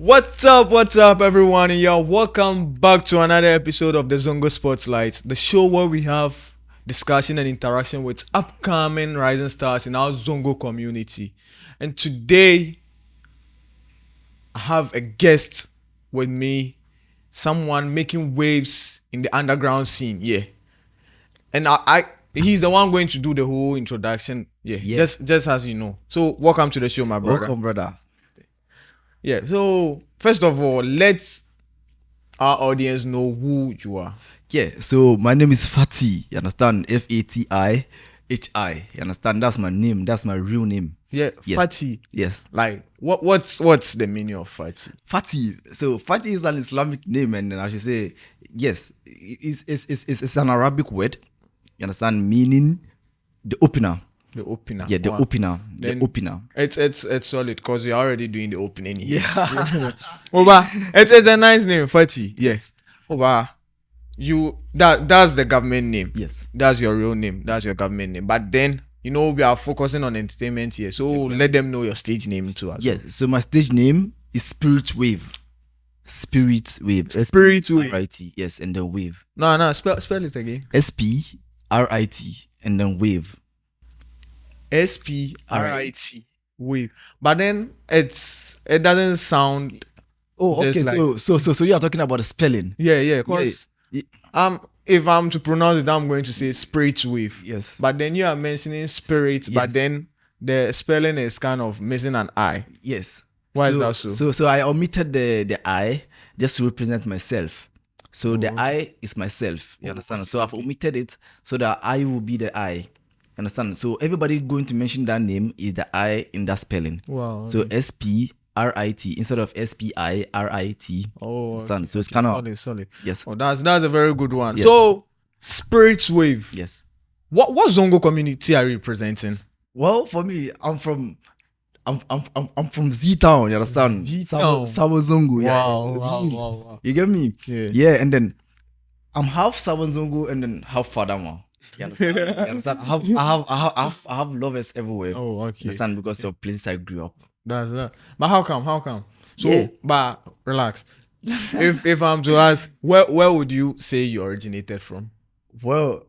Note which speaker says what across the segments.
Speaker 1: What's up, everyone? And y'all, welcome back to another episode of the Zongo Spotlight, the show where we have discussion and interaction with upcoming rising stars in our Zongo community. And today, I have a guest with me, someone making waves in the underground scene. Yeah, and he's the one going to do the whole introduction. Yeah. Just as you know. So, welcome to the show, my brother.
Speaker 2: Welcome, brother.
Speaker 1: Yeah, so first of all, let our audience know who you are.
Speaker 2: Yeah, so my name is Fatih. You understand? Fatihi. You understand? That's my name. That's my real name.
Speaker 1: Yeah,
Speaker 2: Yes.
Speaker 1: Fatih.
Speaker 2: Yes.
Speaker 1: Like, what's the meaning of Fatih?
Speaker 2: Fatih. So Fatih is an Islamic name, and I should say, yes, it's an Arabic word. You understand? Meaning the opener.
Speaker 1: The opener.
Speaker 2: Yeah, the
Speaker 1: Wow.
Speaker 2: opener.
Speaker 1: Then
Speaker 2: The opener.
Speaker 1: It's solid because you're already doing the opening here.
Speaker 2: Yeah.
Speaker 1: Oba, it's a nice name, Fatih. Yes. Oba, that's the government name.
Speaker 2: Yes.
Speaker 1: That's your real name. That's your government name. But then, we are focusing on entertainment here. So let them know your stage name too. As well.
Speaker 2: Yes. So my stage name is SPRITWAVE. SPRITWAVE.
Speaker 1: SPRITWAVE.
Speaker 2: SPRIT. Yes, and then wave.
Speaker 1: No, spell it again.
Speaker 2: SPRIT and then wave.
Speaker 1: SPRIT wave, but then it doesn't sound.
Speaker 2: Oh, okay.
Speaker 1: Like,
Speaker 2: so you are talking about the spelling.
Speaker 1: Yeah. Cause
Speaker 2: Yeah.
Speaker 1: if I'm to pronounce it, I'm going to say spirit wave.
Speaker 2: Yes.
Speaker 1: But then you are mentioning spirit,
Speaker 2: Yeah.
Speaker 1: but then the spelling is kind of missing an I.
Speaker 2: Yes.
Speaker 1: Why is that so?
Speaker 2: So I omitted the I just to represent myself. So the I is myself. You understand? So I've omitted it so that I will be the I. You understand? So everybody going to mention that name is the I in that spelling.
Speaker 1: Wow.
Speaker 2: So SPRIT instead of SPIRIT.
Speaker 1: Oh,
Speaker 2: Understand? So it's kind of
Speaker 1: solid.
Speaker 2: yes.
Speaker 1: Oh, that's a very good one.
Speaker 2: Yes.
Speaker 1: So spirit wave.
Speaker 2: Yes.
Speaker 1: What Zongo community are you representing?
Speaker 2: Well, for me, I'm from Z Town. You understand?
Speaker 1: Z-Town.
Speaker 2: Sabo Zongo. Yeah.
Speaker 1: Wow.
Speaker 2: You get me?
Speaker 1: Yeah.
Speaker 2: Yeah, and then I'm half Sabo Zongo and then half Fadama. You understand? You understand? I have lovers everywhere.
Speaker 1: Oh,
Speaker 2: You
Speaker 1: okay.
Speaker 2: understand? Because of places I grew up.
Speaker 1: That's that. But how come? So,
Speaker 2: Yeah.
Speaker 1: but relax. if I'm to ask, where would you say you originated from?
Speaker 2: Well,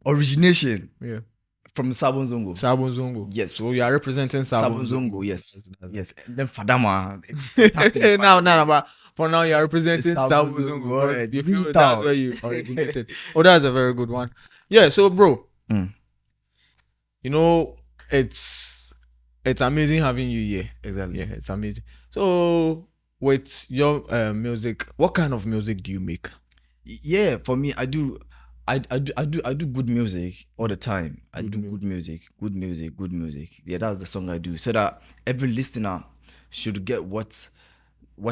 Speaker 2: origination
Speaker 1: Yeah.
Speaker 2: from Sabo Zongo.
Speaker 1: Sabon Zongo.
Speaker 2: Yes.
Speaker 1: So you are representing
Speaker 2: Sabo
Speaker 1: Sabon
Speaker 2: Zongo, yes.
Speaker 1: That's-
Speaker 2: Yes. And then Fadama.
Speaker 1: now, but for now you are representing
Speaker 2: It's
Speaker 1: Sabon
Speaker 2: Sabon
Speaker 1: Zongo.
Speaker 2: Zongo,
Speaker 1: because
Speaker 2: right.
Speaker 1: You feel
Speaker 2: Town.
Speaker 1: that's where you originated. Oh, that's a very good one. Yeah. So, bro,
Speaker 2: Mm.
Speaker 1: it's amazing having you here.
Speaker 2: Exactly.
Speaker 1: Yeah, it's amazing. So, with your music, what kind of music do you make?
Speaker 2: Yeah, for me, I do good music all the time. I do good music. Yeah, that's the song I do, so that every listener should get what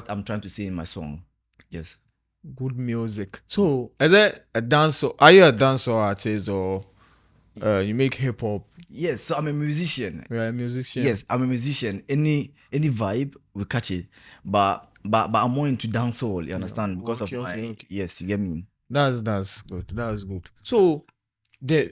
Speaker 2: I'm trying to say in my song. Yes.
Speaker 1: Good music. So, is it a dancer? Are you a dancer artist or you make hip hop?
Speaker 2: Yes. So I'm a musician.
Speaker 1: You're a musician.
Speaker 2: Yes, I'm a musician. Any vibe we catch it, but I'm more into dancehall. You understand? Because
Speaker 1: Okay,
Speaker 2: of my
Speaker 1: okay.
Speaker 2: yes, you get me.
Speaker 1: That's good. That's good. So,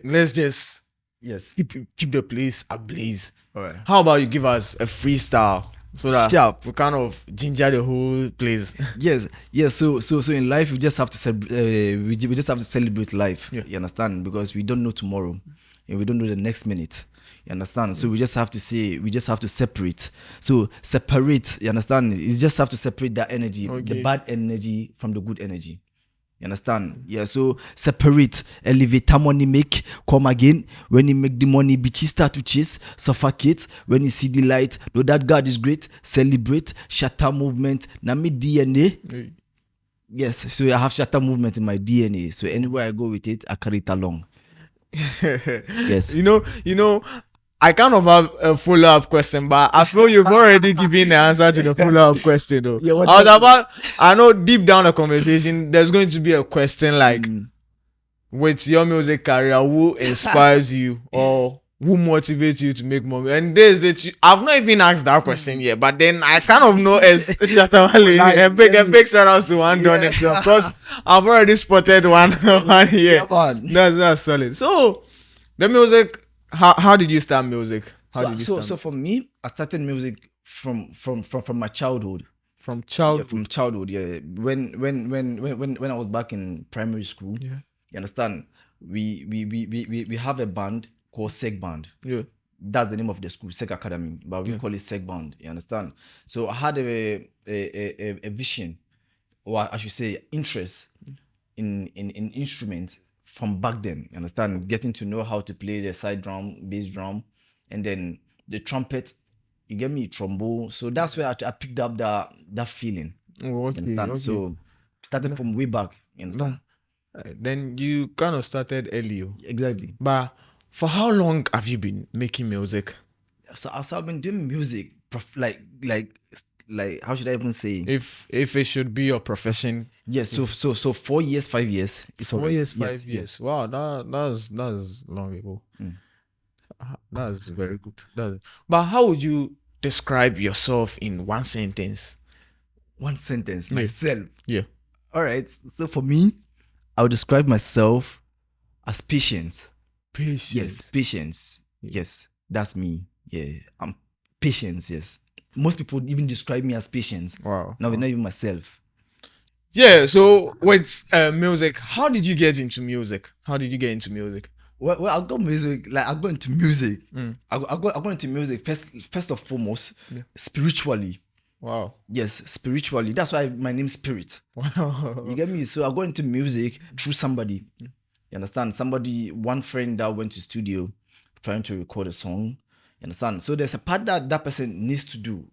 Speaker 1: let's just
Speaker 2: Yes.
Speaker 1: keep the place ablaze.
Speaker 2: All right.
Speaker 1: How about you give us a freestyle so that
Speaker 2: Sharp.
Speaker 1: we kind of ginger the whole place?
Speaker 2: Yes. So in life we just have to we just have to celebrate life.
Speaker 1: Yeah.
Speaker 2: You understand? Because we don't know tomorrow, and we don't know the next minute. You understand? So we just have to separate. So separate. You understand? You just have to separate that energy,
Speaker 1: Okay.
Speaker 2: the bad energy from the good energy. You understand? Yeah, so separate, elevate money, make, come again. When you make the money, bitches start to chase, suffocate. When you see the light, know that God is great, celebrate, shatter movement, na me DNA. Yes, so I have shatter movement in my DNA. So anywhere I go with it, I carry it along. Yes.
Speaker 1: You know, I kind of have a follow-up question, but I feel you've already given the answer to the follow-up question though.
Speaker 2: Yeah,
Speaker 1: I know deep down the conversation, there's going to be a question like, with your music career, who inspires you or who motivates you to make more? And there's it. I've not even asked that question yet, but then I kind of know as a big shout out to one done it. Of course, I've already spotted one here.
Speaker 2: Yeah, man.
Speaker 1: That's solid. So the music. How did you start music?
Speaker 2: So for me, I started music from my childhood.
Speaker 1: From
Speaker 2: Yeah,
Speaker 1: childhood.
Speaker 2: from childhood. Yeah, when I was back in primary school,
Speaker 1: Yeah.
Speaker 2: you understand, we have a band called Seg Band.
Speaker 1: Yeah.
Speaker 2: That's the name of the school, Seg Academy, but we call it Seg Band. You understand? So I had a vision, or I should say interest in instruments from back then. You understand? Getting to know how to play the side drum, bass drum, and then the trumpet. You get me, trombone. So that's where I picked up that feeling.
Speaker 1: Oh,
Speaker 2: You
Speaker 1: okay.
Speaker 2: understand?
Speaker 1: Okay.
Speaker 2: So started from way back. You understand?
Speaker 1: Then you kind of started early.
Speaker 2: Exactly.
Speaker 1: But for how long have you been making music?
Speaker 2: So I've been doing music, like how should I even say?
Speaker 1: If it should be your profession.
Speaker 2: Yes. So 4 years, 5 years. It's
Speaker 1: 4
Speaker 2: already.
Speaker 1: years, 5
Speaker 2: Yes,
Speaker 1: years.
Speaker 2: yes.
Speaker 1: Wow, that's long ago. That's very good. But how would you describe yourself in one sentence?
Speaker 2: One sentence. Myself.
Speaker 1: Yeah.
Speaker 2: All right. So for me, I would describe myself as patience.
Speaker 1: Patience.
Speaker 2: Yes, patience. Yes, that's me. Yeah, I'm patience. Yes, most people even describe me as patience.
Speaker 1: Wow.
Speaker 2: Now, not even myself.
Speaker 1: Yeah. So with music, how did you get into music?
Speaker 2: Well, I got music. Like I got into music. I got into music first and foremost, spiritually.
Speaker 1: Wow.
Speaker 2: Yes, spiritually. That's why my name's Spirit.
Speaker 1: Wow.
Speaker 2: You get me? So I got into music through somebody. You understand? One friend that went to studio trying to record a song. You understand? So there's a part that person needs to do,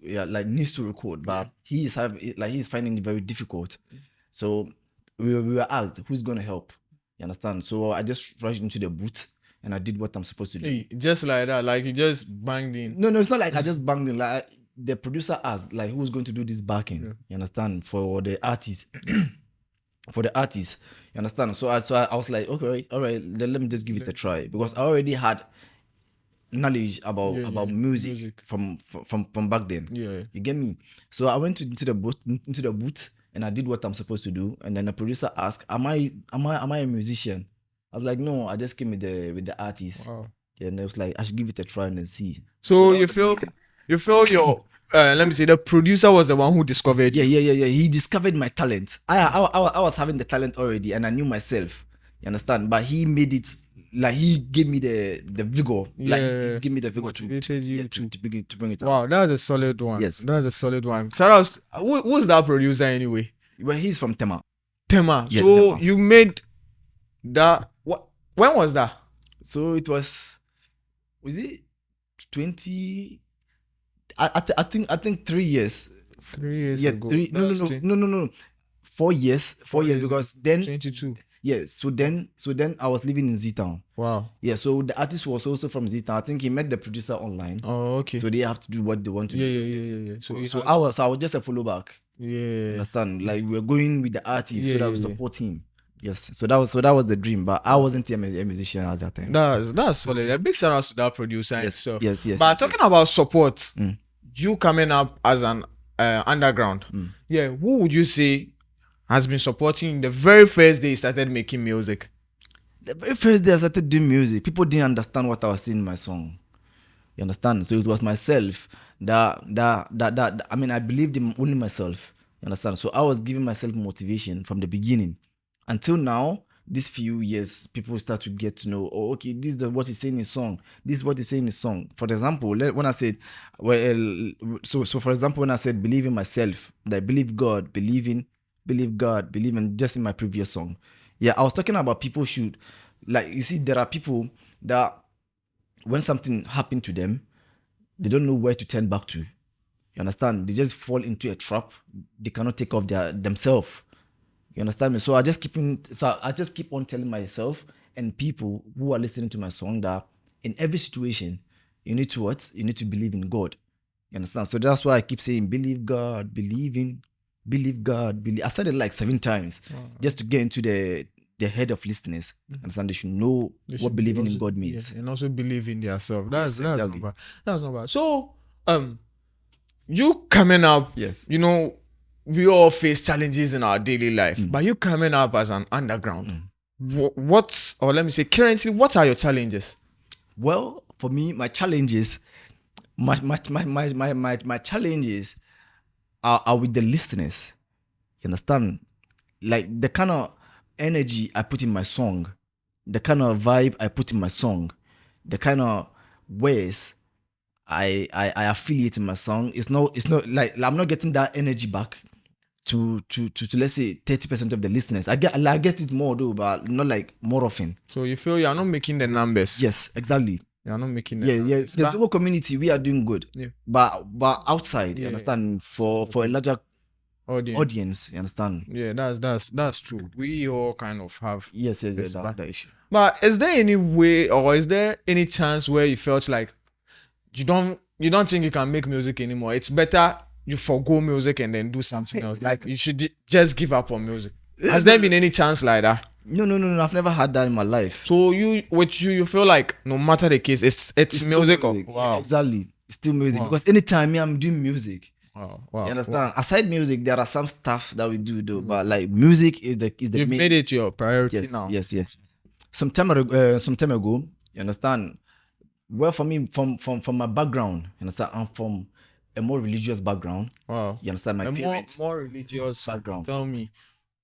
Speaker 2: needs to record, but he's finding it very difficult. So we were asked who's gonna help. You understand? So I just rushed into the booth and I did what I'm supposed to do.
Speaker 1: Hey, just like that, like you just banged in.
Speaker 2: No, it's not like I just banged in. Like the producer asked, like, who's going to do this backing? You understand? For the artist. For the artist. You understand? So I was like, okay, all right, then let me just give it a try, because I already had knowledge about music from back then.
Speaker 1: Yeah.
Speaker 2: You get me? So I went into the booth and I did what I'm supposed to do. And then the producer asked, am I a musician? I was like, no, I just came with the artist.
Speaker 1: Wow.
Speaker 2: Yeah, and I was like, I should give it a try and then see.
Speaker 1: So you feel your let me say the producer was the one who discovered you.
Speaker 2: Yeah. He discovered my talent. I was having the talent already, and I knew myself. You understand? But he made it, like, he gave me the vigor. Like, he gave me the vigor to bring it out.
Speaker 1: Wow, that's a solid one.
Speaker 2: Yes.
Speaker 1: That's a solid one. Sarah, who's that producer anyway?
Speaker 2: Well, he's from Tema.
Speaker 1: Tema.
Speaker 2: Yeah,
Speaker 1: so
Speaker 2: Tema.
Speaker 1: you made that. When was that?
Speaker 2: So it was it 20? I think 3 years.
Speaker 1: 3 years
Speaker 2: Yeah,
Speaker 1: ago.
Speaker 2: No. 4 years. 4 years, because then
Speaker 1: 22.
Speaker 2: yeah. So then I was living in Z-Town.
Speaker 1: Wow.
Speaker 2: Yeah. So the artist was also from Z-Town. I think he met the producer online.
Speaker 1: Oh, okay.
Speaker 2: So they have to do what they want to do.
Speaker 1: Yeah.
Speaker 2: So I was just a follow back.
Speaker 1: Yeah.
Speaker 2: Understand? Like, we were going with the artist so that we
Speaker 1: Yeah.
Speaker 2: support him. Yes. So that was the dream. But I wasn't a musician at that time.
Speaker 1: That's solid. A big shout out to that producer himself.
Speaker 2: Yes.
Speaker 1: But talking about support, you coming up as an underground, who would you say has been supporting you the very first day you started making music?
Speaker 2: The very first day I started doing music, people didn't understand what I was saying in my song. You understand? So it was myself that I mean, I believed in only myself. You understand? So I was giving myself motivation from the beginning. Until now, these few years, people start to get to know, oh, okay, this is what he's saying in his song. This is what he's saying in his song. For example, when I said, so for example, when I said, believe in myself, that believe God, believe in just in my previous song. Yeah, I was talking about people should, like, you see, there are people that when something happened to them, they don't know where to turn back to. You understand? They just fall into a trap. They cannot take off themselves. You understand me? So I just keep on telling myself and people who are listening to my song that in every situation, you need to what? You need to believe in God. You understand? So that's why I keep saying, believe God, believe God, believe. I said it like 7 times just to get into the head of listeners. Understand? They should know what believing in God means.
Speaker 1: Yeah, and also believe in themselves. That's
Speaker 2: exactly.
Speaker 1: not bad. That's not bad. So, you coming up,
Speaker 2: Yes.
Speaker 1: you know, we all face challenges in our daily life, but you coming up as an underground, currently, what are your challenges?
Speaker 2: Well, for me, my challenges, my challenges are with the listeners. You understand? Like the kind of energy I put in my song, the kind of vibe I put in my song, the kind of ways I affiliate in my song. It's not like I'm not getting that energy back to let's say 30% of the listeners. I get it more though, but not like more often.
Speaker 1: So you feel you're not making the numbers.
Speaker 2: Yes, exactly.
Speaker 1: You're not making the
Speaker 2: Yeah.
Speaker 1: numbers.
Speaker 2: The Zongo community, we are doing good.
Speaker 1: Yeah.
Speaker 2: But outside, you understand, for a larger audience, you understand?
Speaker 1: Yeah, that's true. We all kind of have
Speaker 2: Yes, that issue.
Speaker 1: But is there any way, or is there any chance where you felt like you don't think you can make music anymore? It's better you forgo music and then do something else. Like you should just give up on music. Has there been any chance like that?
Speaker 2: No. I've never had that in my life.
Speaker 1: So you feel like no matter the case, it's music.
Speaker 2: Wow. Yeah, exactly. It's still music.
Speaker 1: Wow.
Speaker 2: Because anytime I'm doing music,
Speaker 1: Wow.
Speaker 2: you understand? Aside music, there are some stuff that we do though. But like music is the
Speaker 1: You've made it your priority now.
Speaker 2: Yes. Some time ago, you understand? Well, for me, from my background, you understand? I'm from a more religious background.
Speaker 1: Wow.
Speaker 2: You understand? My parents,
Speaker 1: more religious
Speaker 2: background.
Speaker 1: Tell me.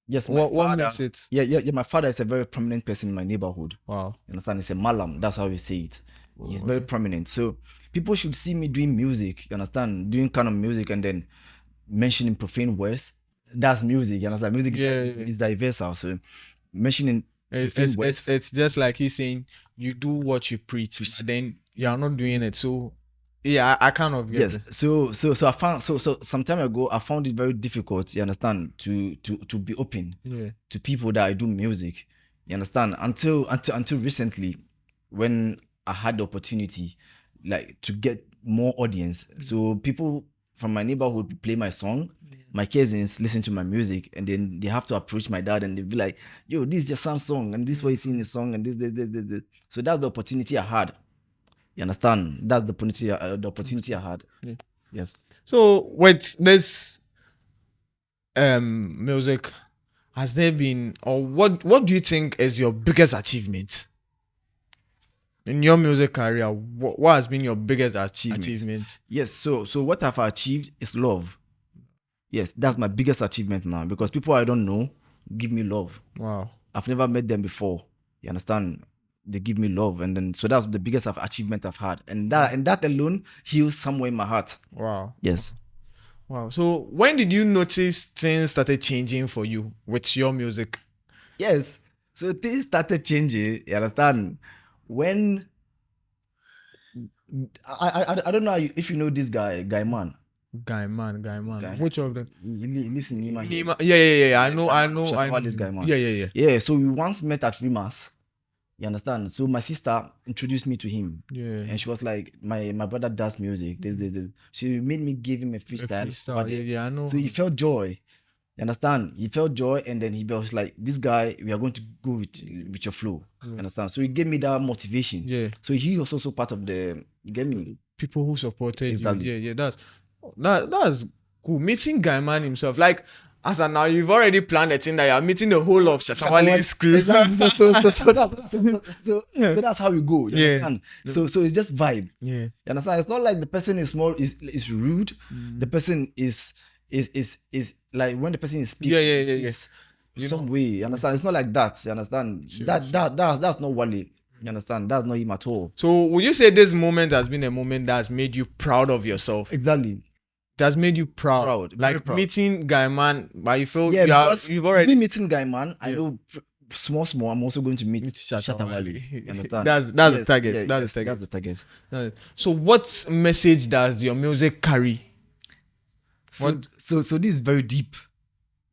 Speaker 2: Yes,
Speaker 1: What
Speaker 2: father,
Speaker 1: makes it?
Speaker 2: Yeah. My father is a very prominent person in my neighborhood.
Speaker 1: Wow.
Speaker 2: You understand? He's a malam. That's how we say it. He's very prominent. So people should see me doing music. You understand? Doing kind of music and then mentioning profane words. That's music. You understand? Music is diverse also. Mentioning profane words.
Speaker 1: It's just like he's saying you do what you preach, but then you are not doing it. So yeah, I kind of get it.
Speaker 2: So I found so some time ago I found it very difficult, you understand, to be open to people that I do music. You understand? Until recently, when I had the opportunity like to get more audience. So people from my neighborhood play my song, my cousins listen to my music, and then they have to approach my dad and they'll be like, yo, this is your son's song, and this is what you sing the song, and this. So that's the opportunity I had. You understand? That's the opportunity I had.
Speaker 1: Yeah.
Speaker 2: Yes.
Speaker 1: So with this music, has there been, or what do you think is your biggest achievement in your music career? What has been your biggest achievement?
Speaker 2: Yes. So what I've achieved is love. Yes, that's my biggest achievement now, because people I don't know give me love.
Speaker 1: Wow.
Speaker 2: I've never met them before. You understand? They give me love, and then so that's the biggest achievement I've had, and that alone heals somewhere in my heart.
Speaker 1: Wow.
Speaker 2: Yes.
Speaker 1: Wow. So when did you notice things started changing for you with your music?
Speaker 2: Yes. So things started changing. You understand? When I don't know if you know this guy man.
Speaker 1: Guy man. Which of them?
Speaker 2: He lives in Nima.
Speaker 1: Yeah. I know.
Speaker 2: This guy man.
Speaker 1: Yeah.
Speaker 2: Yeah. So we once met at Rimas. You understand? So my sister introduced me to him.
Speaker 1: Yeah.
Speaker 2: And she was like, my brother does music. This. She made me give him a freestyle.
Speaker 1: Yeah, I know.
Speaker 2: So he felt joy. You understand? He felt joy, and then he was like, this guy, we are going to go with your flow. You understand? So he gave me that motivation.
Speaker 1: Yeah.
Speaker 2: So he was also part of you get me?
Speaker 1: People who supported
Speaker 2: exactly.
Speaker 1: you. Yeah. That's cool. Meeting Guy Man himself, like, as of now, you've already planned a thing that you're meeting the whole of Shafawali's crew.
Speaker 2: Exactly. So that's how we go. You understand? So it's just vibe.
Speaker 1: Yeah.
Speaker 2: You understand? It's not like the person is rude. The person is like when the person is speaking.
Speaker 1: Yeah.
Speaker 2: Some way. You understand? It's not like that. You understand? That's not Wale. You understand? That's not him at all.
Speaker 1: So would you say this moment has been a moment that has made you proud of yourself?
Speaker 2: Exactly.
Speaker 1: It has made you proud. Like
Speaker 2: proud.
Speaker 1: Meeting Guy Man, but you feel
Speaker 2: you've already meeting Guy Man. I know small. I'm also going to meet Shatawali. You understand?
Speaker 1: That's the target. That's the target. So what message does your music carry?
Speaker 2: So this is very deep.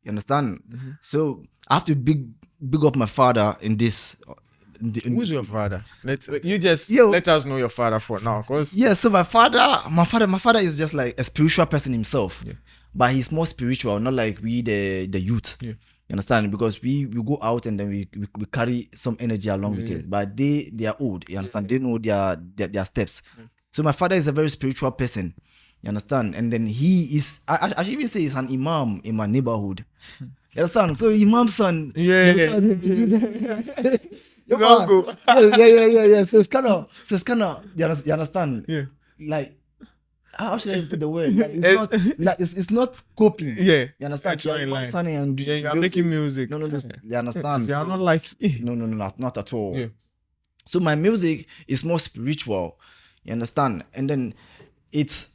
Speaker 2: You understand? Mm-hmm. So I have to big up my father in this.
Speaker 1: Who's your father? Let us know your father for now, cause
Speaker 2: so my father is just like a spiritual person himself, but he's more spiritual, not like we the youth. You understand? Because we go out and then we carry some energy along with it, but they are old. You understand? They know their steps. So my father is a very spiritual person. You understand? And then he is. I should even say he's an imam in my neighborhood. You understand? So imam's son.
Speaker 1: Yeah.
Speaker 2: Yeah. So it's kind of. You understand?
Speaker 1: Yeah.
Speaker 2: Like, how should I put the word? Like, it's not copying.
Speaker 1: Yeah.
Speaker 2: You understand?
Speaker 1: It's not in line.
Speaker 2: Standing and
Speaker 1: Yeah, you are making music.
Speaker 2: No, you understand?
Speaker 1: They are not like
Speaker 2: No, not at all.
Speaker 1: Yeah.
Speaker 2: So my music is more spiritual. You understand? And then it's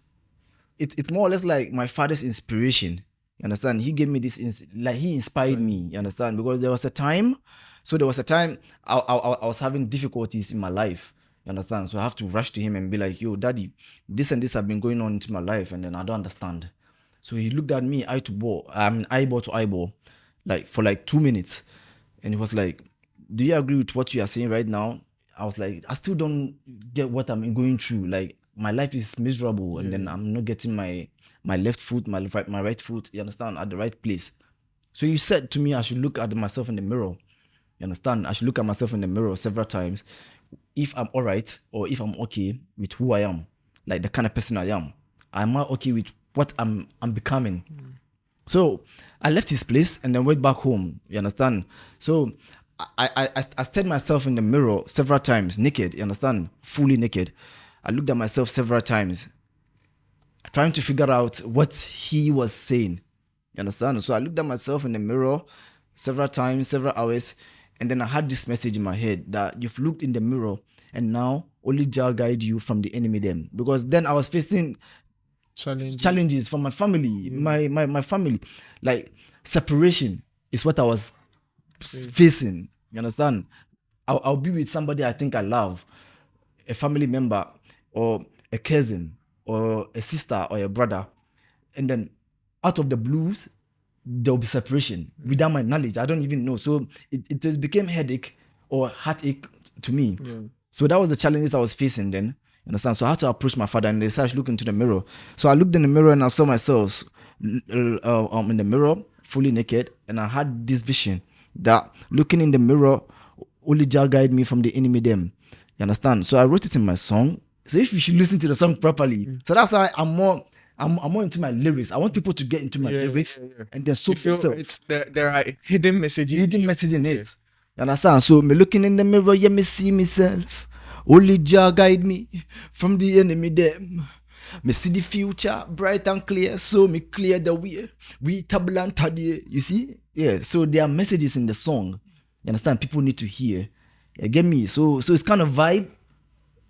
Speaker 2: more or less like my father's inspiration. You understand? He gave me this, he inspired me. You understand? Because there was a time I was having difficulties in my life. You understand? So I have to rush to him and be like, yo, daddy, this and this have been going on into my life, and then I don't understand. So he looked at me eyeball to eyeball, like for like 2 minutes. And he was like, do you agree with what you are saying right now? I was like, I still don't get what I'm going through. Like, my life is miserable, and then I'm not getting my left foot, my right foot, you understand, at the right place. So you said to me I should look at myself in the mirror. You understand? I should look at myself in the mirror several times. If I'm all right, or if I'm okay with who I am, like the kind of person I am. Am I okay with what I'm becoming? So I left his place and then went back home. You understand? So I stared myself in the mirror several times, naked. You understand? Fully naked. I looked at myself several times, trying to figure out what he was saying. You understand? So I looked at myself in the mirror several times, several hours, and then I had this message in my head that you've looked in the mirror and now only Jah guide you from the enemy them. Because then I was facing challenges from my family, my family. Like, separation is what I was facing. You understand? I'll be with somebody I think I love, a family member or a cousin or a sister or a brother, and then out of the blues there'll be separation without my knowledge. I don't even know. So it just became headache or heartache to me. So that was the challenges I was facing then. You understand? So I had to approach my father and they said I should look into the mirror. So I looked in the mirror and I saw myself in the mirror, fully naked, and I had this vision that looking in the mirror, only Jah guide me from the enemy them. You understand? So I wrote it in my song. So if you should listen to the song properly, so that's why I'm more into my lyrics. I want people to get into my lyrics and then so
Speaker 1: there are hidden messages.
Speaker 2: In it. You understand? So me looking in the mirror, yeah, me see myself. Only Jah guide me from the enemy them. Me see the future bright and clear, so me clear the way. We tablan today. You see? Yeah. So there are messages in the song. You understand? People need to hear. You get me? So it's kind of vibe.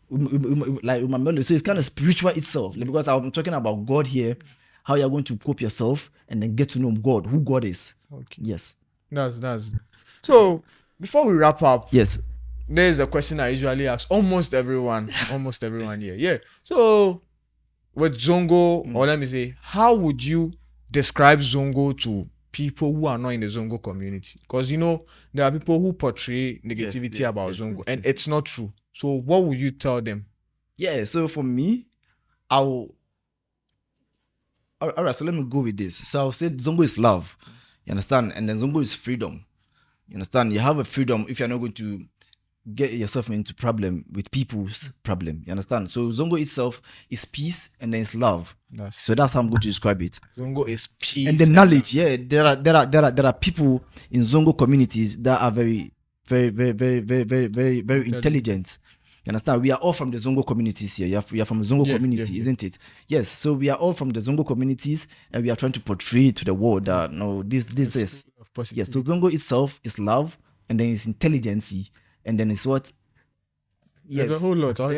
Speaker 2: Like with my melody. So it's kind of spiritual itself. Like, because I'm talking about God here, how you're going to cope yourself and then get to know God, who God is.
Speaker 1: Okay.
Speaker 2: Yes.
Speaker 1: That's so before we wrap up,
Speaker 2: yes,
Speaker 1: there's a question I usually ask almost everyone here. Yeah. So with Zongo, or let me say, how would you describe Zongo to people who are not in the Zongo community? Because there are people who portray negativity about Zongo, and it's not true. So what would you tell them?
Speaker 2: Yeah, so for me, all right, so let me go with this. So I'll say Zongo is love. You understand? And then Zongo is freedom. You understand? You have a freedom if you're not going to get yourself into problem with people's problem. You understand? So Zongo itself is peace and then it's love. So that's how I'm going to describe it.
Speaker 1: Zongo is peace.
Speaker 2: And the knowledge, there are people in Zongo communities that are very, very, very, very, very, very, very, very intelligent. You understand? We are all from the Zongo communities here. We are from the Zongo community, isn't it? Yes. So we are all from the Zongo communities, and we are trying to portray to the world that no, this is. Yes. So Zongo itself is love, and then it's intelligence, and then it's what? Yes.
Speaker 1: There's a whole lot of.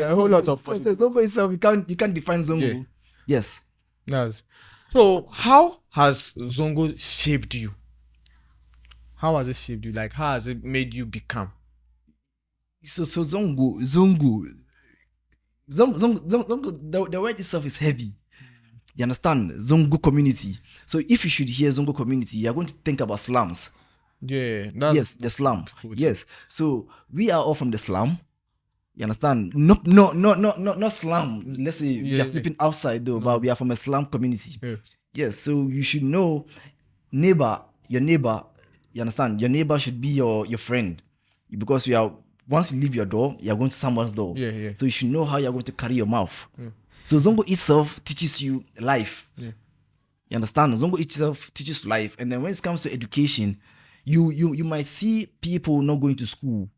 Speaker 2: There's Zongo itself. You can't define Zongo. Yeah. Yes.
Speaker 1: Nice. So how has Zongo shaped you? How has it shaped you? Like, how has it made you become?
Speaker 2: So Zongo, the word itself is heavy. You understand? Zongo community. So if you should hear Zongo community, you're going to think about slums.
Speaker 1: Yeah.
Speaker 2: Yes, the slum. Yes. So we are all from the slum. You understand? Not slum. Let's say we are sleeping outside though, but we are from a slum community. Yeah. Yes. So you should know your neighbor. You understand? Your neighbor should be your friend, because once you leave your door, you're going to someone's door.
Speaker 1: Yeah.
Speaker 2: So you should know how you're going to carry your mouth. Yeah. So Zongo itself teaches you life. Yeah. You understand? Zongo itself teaches life. And then when it comes to education, you might see people not going to school.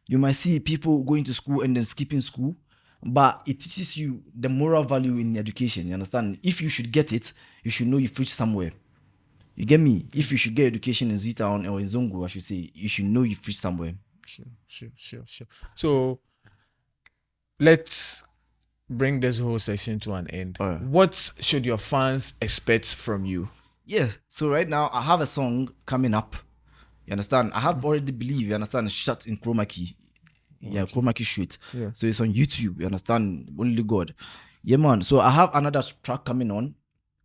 Speaker 2: You might see people going to school and then skipping school. but it teaches you the moral value in education. You understand? If you should get it, you should know you've reached somewhere. You get me? If you should get education in Z-Town or in Zongo, I should say, you should know you've reached somewhere.
Speaker 1: Sure. So let's bring this whole session to an end. What should your fans expect from you?
Speaker 2: Yeah. So right now I have a song coming up. You understand? I have already believe, you understand, shot in chroma key. Yeah, chroma key shoot.
Speaker 1: Yeah.
Speaker 2: So it's on YouTube, you understand? Only God. Yeah, man. So I have another track coming on.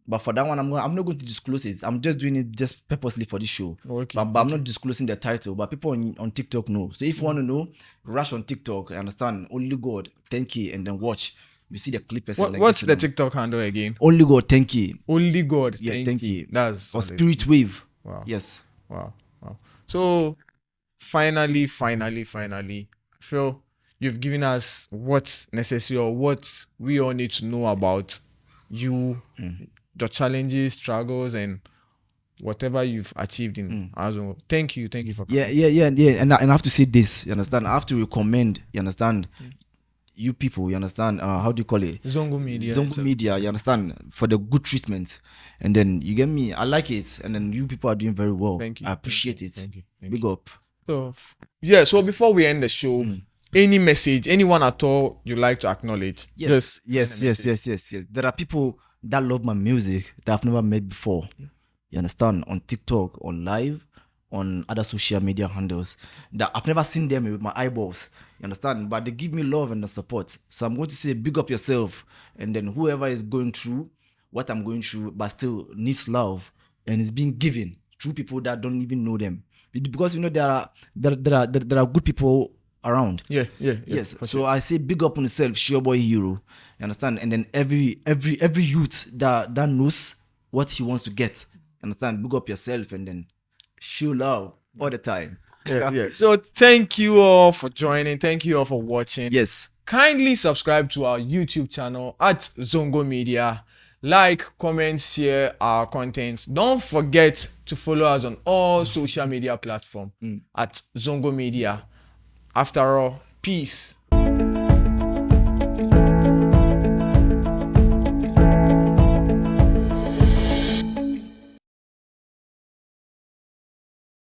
Speaker 2: But for that one, I'm not going to disclose it. I'm just doing it just purposely for this show.
Speaker 1: Okay.
Speaker 2: But I'm not disclosing the title. But people on TikTok know. So if you want to know, rush on TikTok. I understand. Only God 10K and then watch. You see the clip.
Speaker 1: What's the TikTok handle again?
Speaker 2: Only God 10K.
Speaker 1: Only God.
Speaker 2: Yeah, 10K.
Speaker 1: That's
Speaker 2: or SPRITWAVE.
Speaker 1: Wow.
Speaker 2: Yes.
Speaker 1: Wow. So finally, Phil, you've given us what's necessary or what we all need to know about you, your challenges, struggles, and whatever you've achieved in Zongo. Thank you for coming.
Speaker 2: Yeah. And I have to say this, you understand? I have to recommend, you understand, you people, you understand, how do you call it?
Speaker 1: Zongo Media,
Speaker 2: you understand, for the good treatment. And then, you get me, I like it. And then you people are doing very well.
Speaker 1: Thank you.
Speaker 2: I appreciate it.
Speaker 1: Thank you.
Speaker 2: Big up.
Speaker 1: So before we end the show, any message, anyone at all you'd like to acknowledge?
Speaker 2: Yes. There are people that love my music that I've never met before. You understand? On TikTok, on live, on other social media handles that I've never seen them with my eyeballs. You understand? But they give me love and the support. So I'm going to say big up yourself. And then whoever is going through what I'm going through but still needs love and is being given through people that don't even know them. Because you know there are good people around.
Speaker 1: Yeah.
Speaker 2: Yes. So I say big up on yourself, sure boy hero. You understand? And then every youth that knows what he wants to get. You understand? Big up yourself and then show love all the time.
Speaker 1: Yeah. So thank you all for joining. Thank you all for watching.
Speaker 2: Yes.
Speaker 1: Kindly subscribe to our YouTube channel at Zongo Media. Like, comment, share our content. Don't forget to follow us on all social media platforms at Zongo Media. After all, peace.